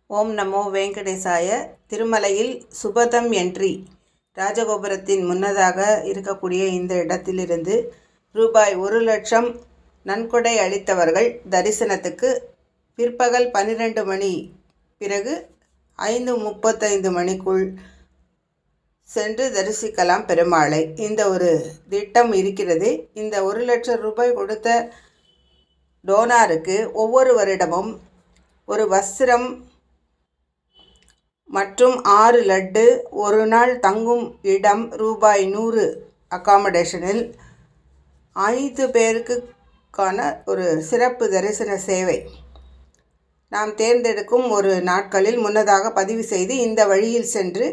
ஓம் நமோ வெங்கடேசாய. திருமலையில் சுபதம் என்ட்ரி ராஜகோபுரத்தின் முன்னதாக இருக்கக்கூடிய இந்த இடத்திலிருந்து ரூபாய் 1,00,000 நன்கொடை அளித்தவர்கள் தரிசனத்துக்கு பிற்பகல் 12 மணி பிறகு 5:35 மணிக்குள் சென்று தரிசிக்கலாம் பெருமாளை. இந்த ஒரு திட்டம் இருக்கிறது. இந்த 1,00,000 ரூபாய் கொடுத்த டோனாருக்கு ஒவ்வொரு வருடமும் ஒரு வஸ்திரம் மற்றும் 6 லட்டு, ஒரு நாள் தங்கும் இடம், ரூபாய் 100 அக்காமடேஷனில் 5 பேருக்கான ஒரு சிறப்பு தரிசன சேவை நாம் தேர்ந்தெடுக்கும் ஒரு நாட்களில் முன்னதாக பதிவு செய்து இந்த வழியில் சென்று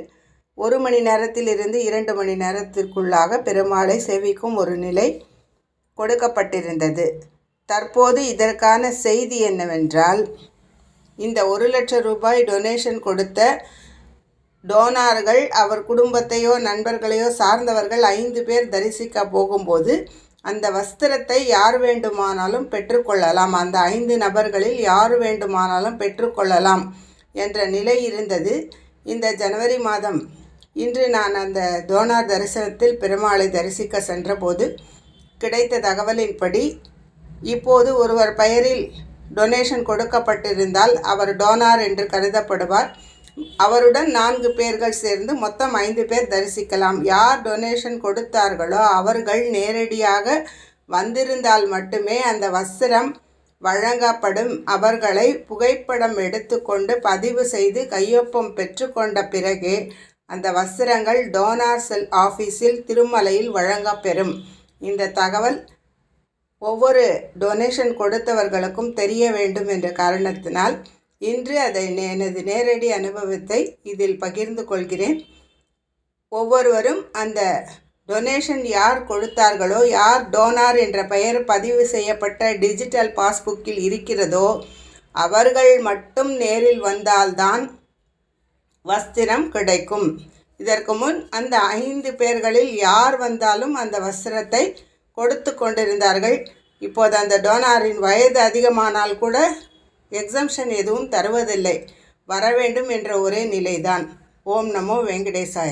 1 மணி நேரத்திலிருந்து 2 மணி நேரத்திற்குள்ளாக பெருமாளை சேவிக்கும் ஒரு நிலை கொடுக்கப்பட்டிருந்தது. தற்போது இதற்கான செய்தி என்னவென்றால், இந்த 1,00,000 ரூபாய் டொனேஷன் கொடுத்த டோனார்கள் அவர் குடும்பத்தையோ நண்பர்களையோ சார்ந்தவர்கள் 5 பேர் தரிசிக்க போகும்போது அந்த வஸ்திரத்தை யார் வேண்டுமானாலும் பெற்றுக்கொள்ளலாம். அந்த 5 நபர்களில் யார் வேண்டுமானாலும் பெற்றுக்கொள்ளலாம் என்ற நிலை இருந்தது. இந்த ஜனவரி மாதம் இன்று நான் அந்த டோனார் தரிசனத்தில் பெருமாளை தரிசிக்க சென்றபோது கிடைத்த தகவலின்படி, இப்போது ஒருவர் பெயரில் டொனேஷன் கொடுக்கப்பட்டிருந்தால் அவர் டோனார் என்று கருதப்படுவார். அவருடன் 4 பேர்கள் சேர்ந்து மொத்தம் 5 பேர் தரிசிக்கலாம். யார் டொனேஷன் கொடுத்தார்களோ அவர்கள் நேரடியாக வந்திருந்தால் மட்டுமே அந்த வஸ்திரம் வழங்கப்படும். அவர்களை புகைப்படம் எடுத்துக்கொண்டு பதிவு செய்து கையொப்பம் பெற்றுக்கொண்ட பிறகே அந்த வஸ்திரங்கள் டோனார் செல் ஆஃபீஸில் திருமலையில் வழங்கப்பெறும். இந்த தகவல் ஒவ்வொரு டொனேஷன் கொடுத்தவர்களுக்கும் தெரிய வேண்டும் என்ற காரணத்தினால் இன்று அதை எனது நேரடி அனுபவத்தை இதில் பகிர்ந்து கொள்கிறேன். ஒவ்வொருவரும் அந்த டொனேஷன் யார் கொடுத்தார்களோ, யார் டோனார் என்ற பெயர் பதிவு செய்யப்பட்ட டிஜிட்டல் பாஸ்புக்கில் இருக்கிறதோ அவர்கள் மட்டும் நேரில் வந்தால்தான் வஸ்திரம் கிடைக்கும். இதற்கு முன் அந்த 5 பேர்களில் யார் வந்தாலும் அந்த வஸ்திரத்தை கொடுத்து கொண்டிருந்தார்கள். இப்போது அந்த டோனாரின் வயது அதிகமானால் கூட எக்ஸம்ஷன் எதுவும் தருவதில்லை. வர வேண்டும் என்ற ஒரே நிலைதான். ஓம் நமோ வெங்கடேசாய.